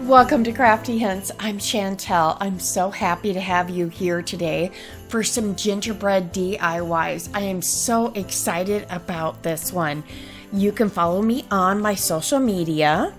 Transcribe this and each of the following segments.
Welcome to Crafty Hints. I'm Chantel. I'm so happy to have you here today for some gingerbread DIYs. I am so excited about this one. You can follow me on my social media,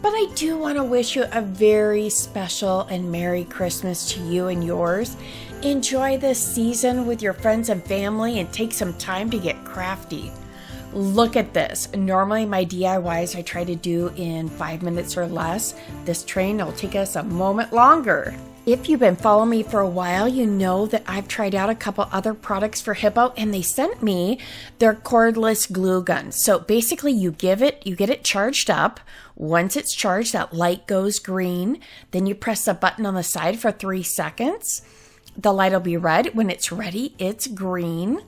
but I do want to wish you a very special and Merry Christmas to you and yours. Enjoy this season with your friends and family and take some time to get crafty. Look at this. Normally my DIYs I try to do in 5 minutes or less. This train will take us a moment longer. If you've been following me for a while, you know that I've tried out a couple other products for Hippo and they sent me their cordless glue gun. So basically you get it charged up. Once it's charged, that light goes green. Then you press the button on the side for 3 seconds. The light will be red. When it's ready, it's green.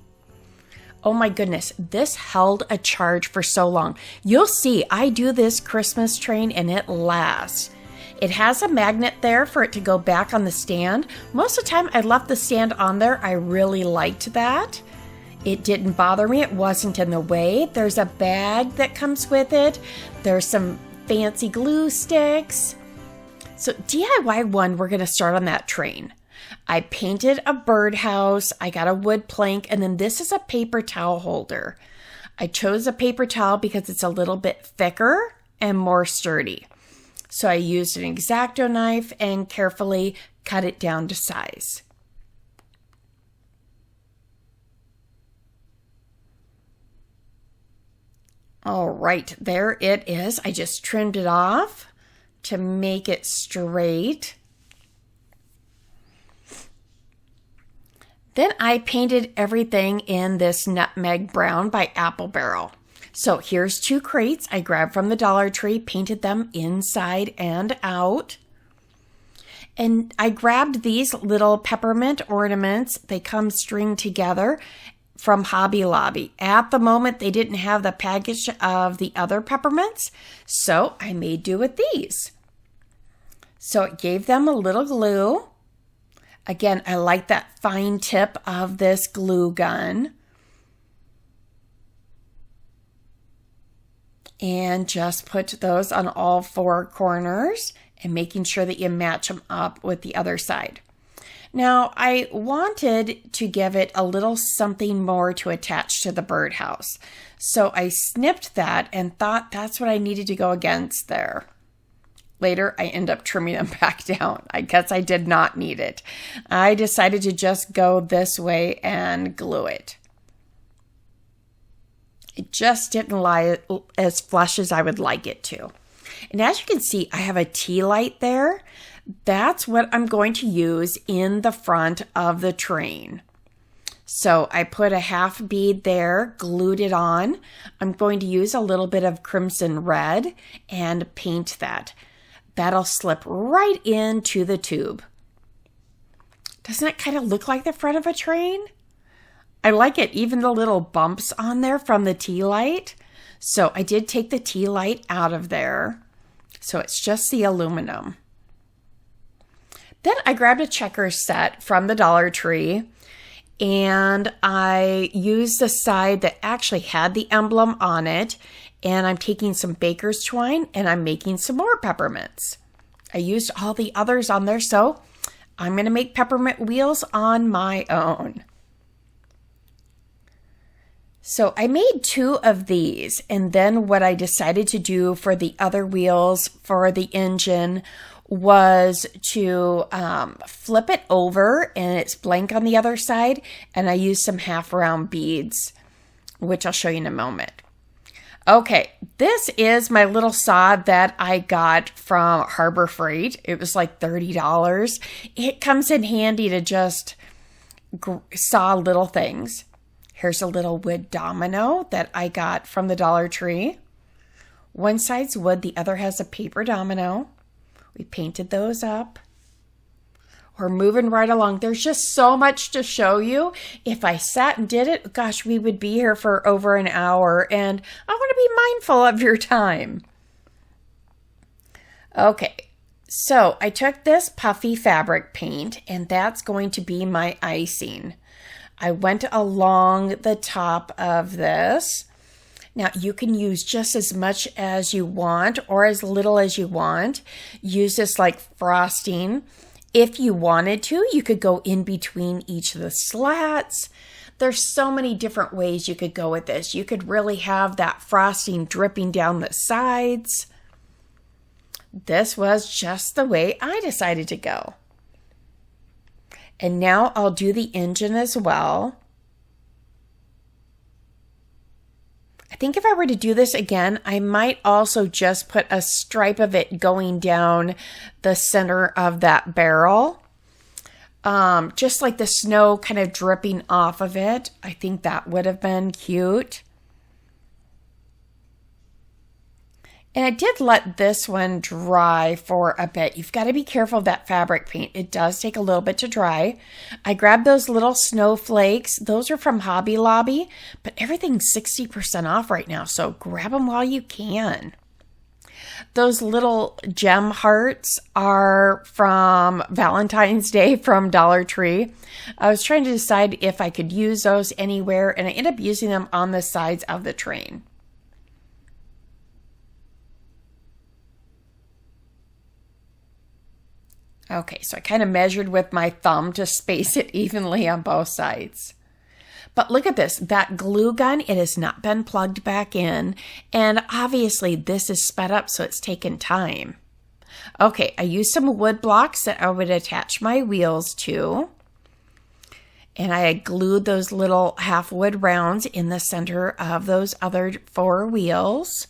Oh my goodness, this held a charge for so long. You'll see, I do this Christmas train and it lasts. It has a magnet there for it to go back on the stand. Most of the time I left the stand on there. I really liked that. It didn't bother me. It wasn't in the way. There's a bag that comes with it. There's some fancy glue sticks. So DIY 1, we're going to start on that train. I painted a birdhouse, I got a wood plank, and then this is a paper towel holder. I chose a paper towel because it's a little bit thicker and more sturdy. So I used an X-Acto knife and carefully cut it down to size. All right, there it is. I just trimmed it off to make it straight. Then I painted everything in this nutmeg brown by Apple Barrel. So here's 2 crates I grabbed from the Dollar Tree, painted them inside and out. And I grabbed these little peppermint ornaments. They come stringed together from Hobby Lobby. At the moment, they didn't have the package of the other peppermints, so I made do with these. So it gave them a little glue. Again, I like that fine tip of this glue gun. And just put those on all 4 corners and making sure that you match them up with the other side. Now, I wanted to give it a little something more to attach to the birdhouse. So I snipped that and thought that's what I needed to go against there. Later, I end up trimming them back down. I guess I did not need it. I decided to just go this way and glue it. It just didn't lie as flush as I would like it to. And as you can see, I have a tea light there. That's what I'm going to use in the front of the train. So I put a half bead there, glued it on. I'm going to use a little bit of crimson red and paint that. That'll slip right into the tube. Doesn't it kind of look like the front of a train? I like it, even the little bumps on there from the tea light. So I did take the tea light out of there. So it's just the aluminum. Then I grabbed a checker set from the Dollar Tree and I used the side that actually had the emblem on it. And I'm taking some baker's twine and I'm making some more peppermints. I used all the others on there, so I'm going to make peppermint wheels on my own. So I made 2 of these, and then what I decided to do for the other wheels for the engine was to flip it over and it's blank on the other side, and I used some half round beads, which I'll show you in a moment. Okay, this is my little saw that I got from Harbor Freight. It was like $30. It comes in handy to just saw little things. Here's a little wood domino that I got from the Dollar Tree. One side's wood, the other has a paper domino. We painted those up. We're moving right along. There's just so much to show you. If I sat and did it, gosh, we would be here for over an hour, and I want to be mindful of your time. Okay, so I took this Puffy fabric paint, and that's going to be my icing. I went along the top of this. Now you can use just as much as you want or as little as you want. Use this like frosting. If you wanted to, you could go in between each of the slats. There's so many different ways you could go with this. You could really have that frosting dripping down the sides. This was just the way I decided to go. And now I'll do the engine as well. I think if I were to do this again, I might also just put a stripe of it going down the center of that barrel. Just like the snow kind of dripping off of it. I think that would have been cute. And I did let this one dry for a bit. You've got to be careful of that fabric paint. It does take a little bit to dry. I grabbed those little snowflakes. Those are from Hobby Lobby, but everything's 60% off right now, so grab them while you can. Those little gem hearts are from Valentine's Day from Dollar Tree. I was trying to decide if I could use those anywhere, and I ended up using them on the sides of the train. Okay, so I kind of measured with my thumb to space it evenly on both sides. But look at this, that glue gun, it has not been plugged back in. And obviously this is sped up, so it's taken time. Okay, I used some wood blocks that I would attach my wheels to. And I glued those little half wood rounds in the center of those other 4 wheels.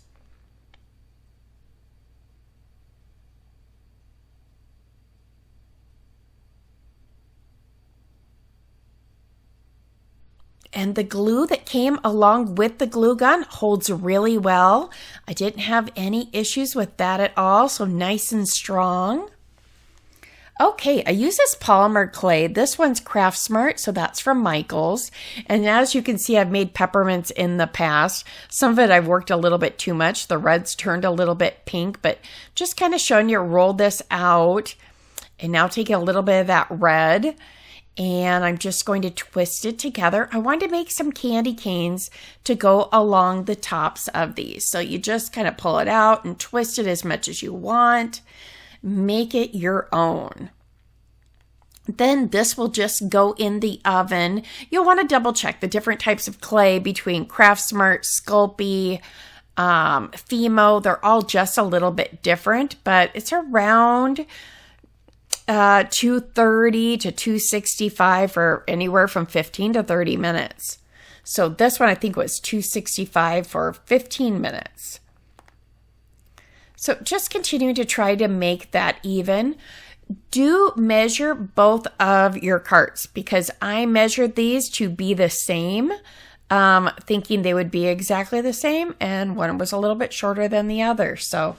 And the glue that came along with the glue gun holds really well. I didn't have any issues with that at all, so nice and strong. Okay, I use this Polymer Clay. This one's Craft Smart, so that's from Michaels. And as you can see, I've made peppermints in the past. Some of it I've worked a little bit too much. The red's turned a little bit pink, but just kind of showing you, roll this out. And now take a little bit of that red. And I'm just going to twist it together. I wanted to make some candy canes to go along the tops of these. So you just kind of pull it out and twist it as much as you want. Make it your own. Then this will just go in the oven. You'll want to double check the different types of clay between Craft Smart, Sculpey, Fimo. They're all just a little bit different, but it's around 230 to 265 for anywhere from 15 to 30 minutes. So this one I think was 265 for 15 minutes. So just continue to try to make that even. Do measure both of your carts because I measured these to be the same, thinking they would be exactly the same, and one was a little bit shorter than the other. So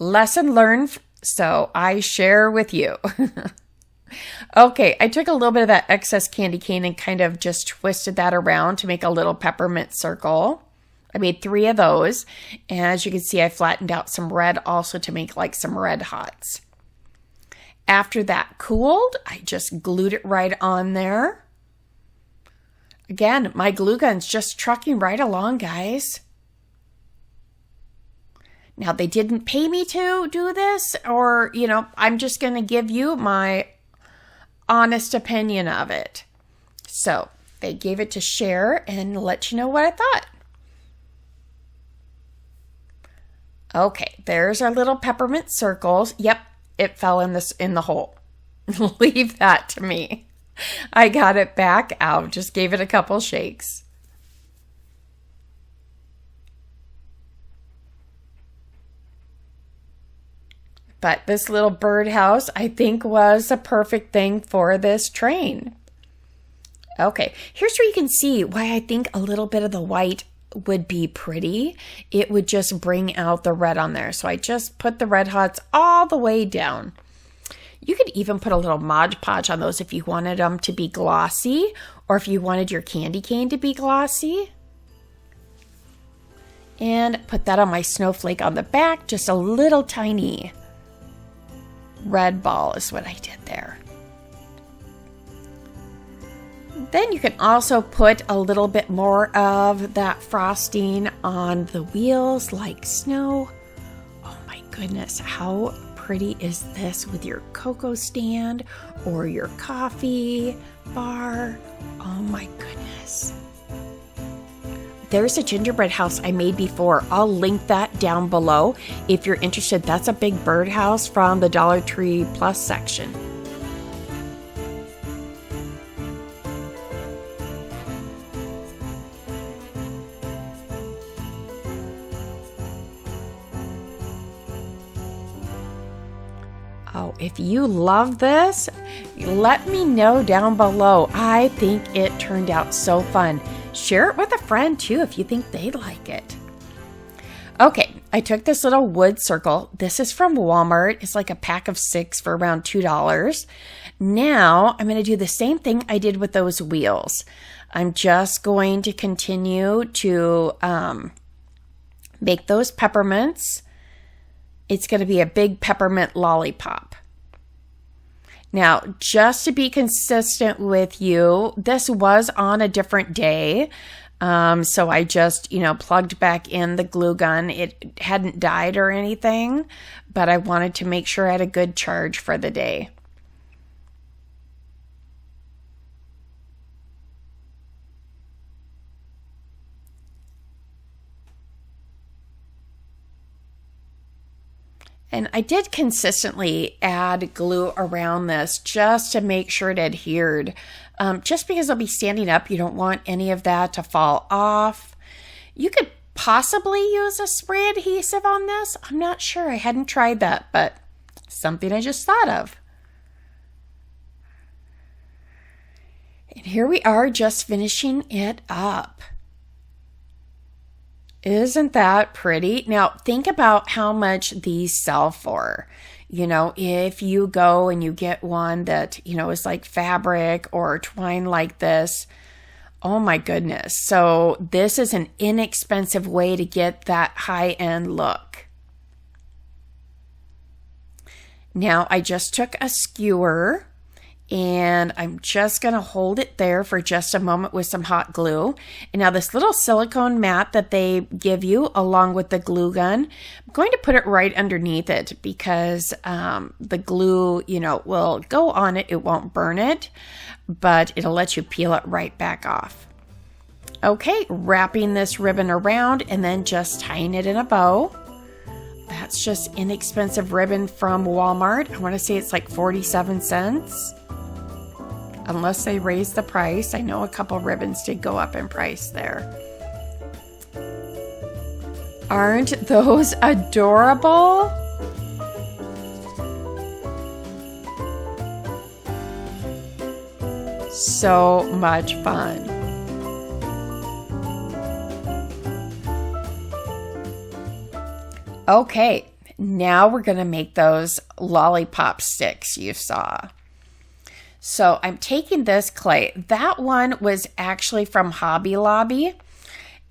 lesson learned. So I share with you. Okay, I took a little bit of that excess candy cane and kind of just twisted that around to make a little peppermint circle. I made 3 of those. And as you can see, I flattened out some red also to make like some red hots. After that cooled, I just glued it right on there. Again, my glue gun's just trucking right along, guys. Now, they didn't pay me to do this, or, you know, I'm just going to give you my honest opinion of it. So, they gave it to share and let you know what I thought. Okay, there's our little peppermint circles. Yep, it fell in the hole. Leave that to me. I got it back out, just gave it a couple shakes. But this little birdhouse, I think, was a perfect thing for this train. Okay, here's where you can see why I think a little bit of the white would be pretty. It would just bring out the red on there. So I just put the red hots all the way down. You could even put a little Mod Podge on those if you wanted them to be glossy, or if you wanted your candy cane to be glossy. And put that on my snowflake on the back, just a little tiny red ball is what I did there. Then you can also put a little bit more of that frosting on the wheels like snow. Oh my goodness, how pretty is this with your cocoa stand or your coffee bar? Oh my goodness. There's a gingerbread house I made before. I'll link that down below if you're interested. That's a big birdhouse from the Dollar Tree Plus section. Oh, if you love this, let me know down below. I think it turned out so fun. Share it with a friend too if you think they'd like it. Okay, I took this little wood circle. This is from Walmart. It's like a pack of 6 for around $2. Now I'm going to do the same thing I did with those wheels. I'm just going to continue to make those peppermints. It's going to be a big peppermint lollipop. Now, just to be consistent with you, this was on a different day. So I just, plugged back in the glue gun. It hadn't died or anything, but I wanted to make sure I had a good charge for the day. And I did consistently add glue around this just to make sure it adhered. Just because it'll be standing up, you don't want any of that to fall off. You could possibly use a spray adhesive on this. I'm not sure. I hadn't tried that, but something I just thought of. And here we are just finishing it up. Isn't that pretty? Now, think about how much these sell for. If you go and you get one that, is like fabric or twine like this, oh my goodness. So this is an inexpensive way to get that high-end look. Now, I just took a skewer and I'm just going to hold it there for just a moment with some hot glue. And now this little silicone mat that they give you along with the glue gun, I'm going to put it right underneath it because the glue, will go on it. It won't burn it, but it'll let you peel it right back off. Okay, wrapping this ribbon around and then just tying it in a bow. That's just inexpensive ribbon from Walmart. I want to say it's like 47 cents. Unless they raise the price. I know a couple ribbons did go up in price there. Aren't those adorable? So much fun. Okay, now we're going to make those lollipop sticks you saw. So I'm taking this clay. That one was actually from Hobby Lobby,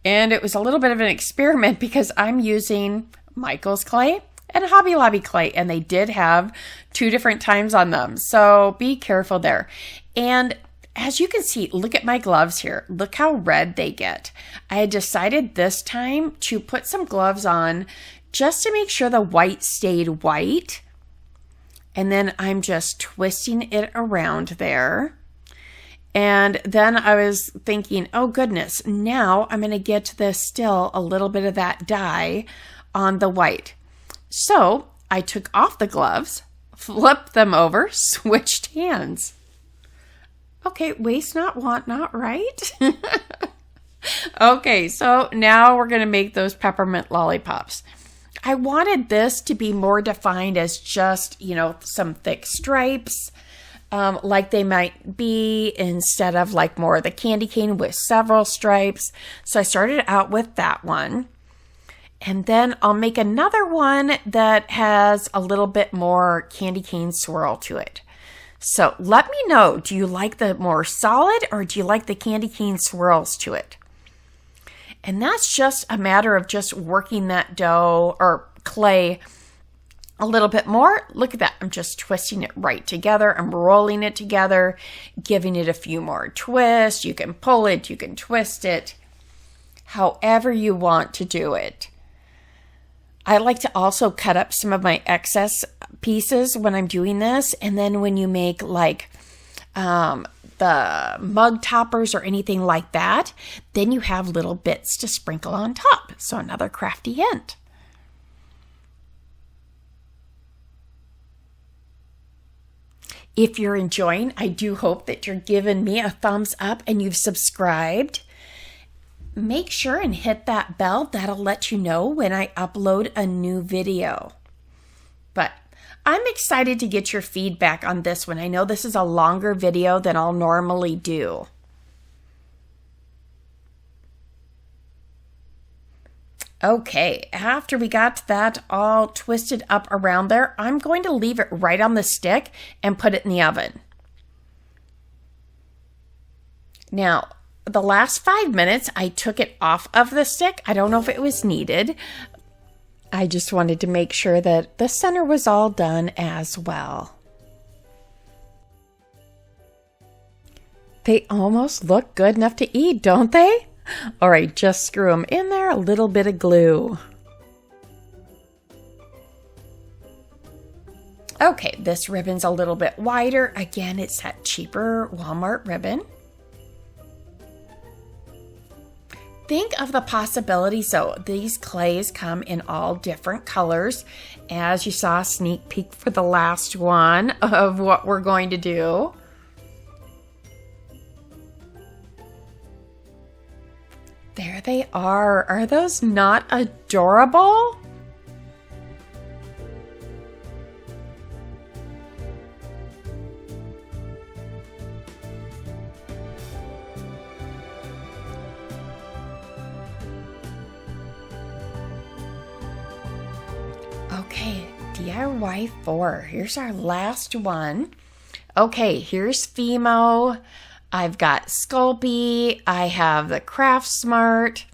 and it was a little bit of an experiment because I'm using Michael's clay and Hobby Lobby clay, and they did have 2 different times on them. So be careful there. And as you can see, look at my gloves here. Look how red they get. I had decided this time to put some gloves on just to make sure the white stayed white. And then I'm just twisting it around there. And then I was thinking, oh goodness, now I'm going to get this still a little bit of that dye on the white. So I took off the gloves, flipped them over, switched hands. Okay, waste not, want not, right? Okay, so now we're going to make those peppermint lollipops. I wanted this to be more defined as just, some thick stripes, like they might be, instead of like more of the candy cane with several stripes. So I started out with that one. And then I'll make another one that has a little bit more candy cane swirl to it. So let me know, do you like the more solid or do you like the candy cane swirls to it? And that's just a matter of just working that dough or clay a little bit more. Look at that. I'm just twisting it right together. I'm rolling it together, giving it a few more twists. You can pull it, you can twist it, however you want to do it. I like to also cut up some of my excess pieces when I'm doing this. And then when you make like the mug toppers or anything like that, then you have little bits to sprinkle on top. So another crafty hint. If you're enjoying, I do hope that you're giving me a thumbs up and you've subscribed. Make sure and hit that bell. That'll let you know when I upload a new video. But I'm excited to get your feedback on this one. I know this is a longer video than I'll normally do. Okay, after we got that all twisted up around there, I'm going to leave it right on the stick and put it in the oven. Now, the last 5 minutes, I took it off of the stick. I don't know if it was needed. I just wanted to make sure that the center was all done as well. They almost look good enough to eat, don't they? All right, just screw them in there, a little bit of glue. Okay, this ribbon's a little bit wider. Again, it's that cheaper Walmart ribbon. Think of the possibilities. So these clays come in all different colors. As you saw, a sneak peek for the last one of what we're going to do. There they are. Are those not adorable? Okay, DIY 4. Here's our last one. Okay, here's Fimo. I've got Sculpey, I have the Craft Smart,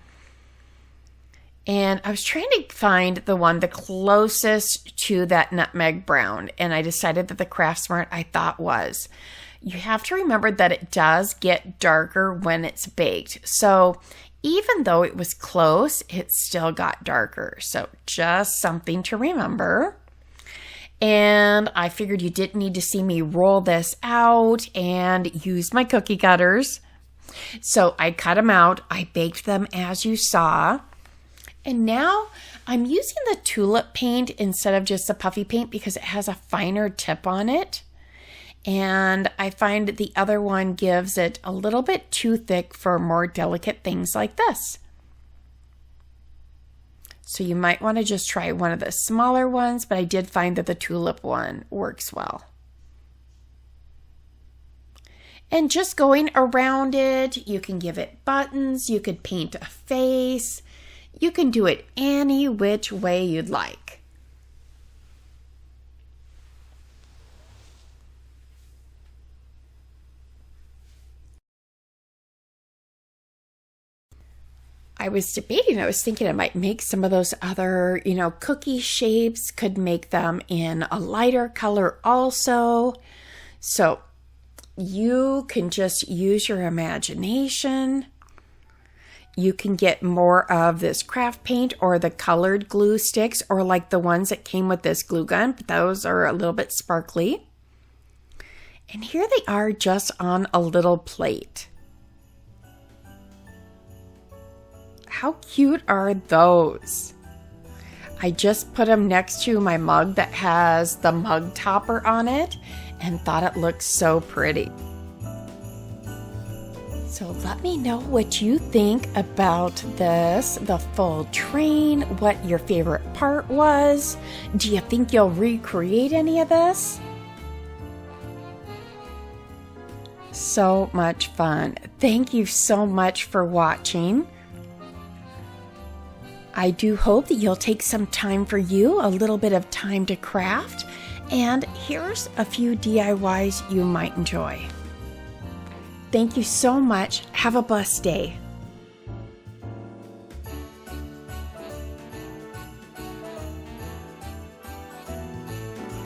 and I was trying to find the one the closest to that nutmeg brown, and I decided that the Craft Smart I thought was. You have to remember that it does get darker when it's baked, so even though it was close, it still got darker, so just something to remember. And I figured you didn't need to see me roll this out and use my cookie cutters. So I cut them out. I baked them as you saw. And now I'm using the tulip paint instead of just the puffy paint because it has a finer tip on it. And I find the other one gives it a little bit too thick for more delicate things like this. So you might want to just try one of the smaller ones, but I did find that the tulip one works well. And just going around it, you can give it buttons, you could paint a face, you can do it any which way you'd like. I was debating, I was thinking I might make some of those other, cookie shapes, could make them in a lighter color also. So you can just use your imagination. You can get more of this craft paint or the colored glue sticks or like the ones that came with this glue gun, but those are a little bit sparkly. And here they are just on a little plate. How cute are those? I just put them next to my mug that has the mug topper on it and thought it looked so pretty. So let me know what you think about this, the full train, what your favorite part was. Do you think you'll recreate any of this? So much fun. Thank you so much for watching. I do hope that you'll take some time for you, a little bit of time to craft, and here's a few DIYs you might enjoy. Thank you so much. Have a blessed day.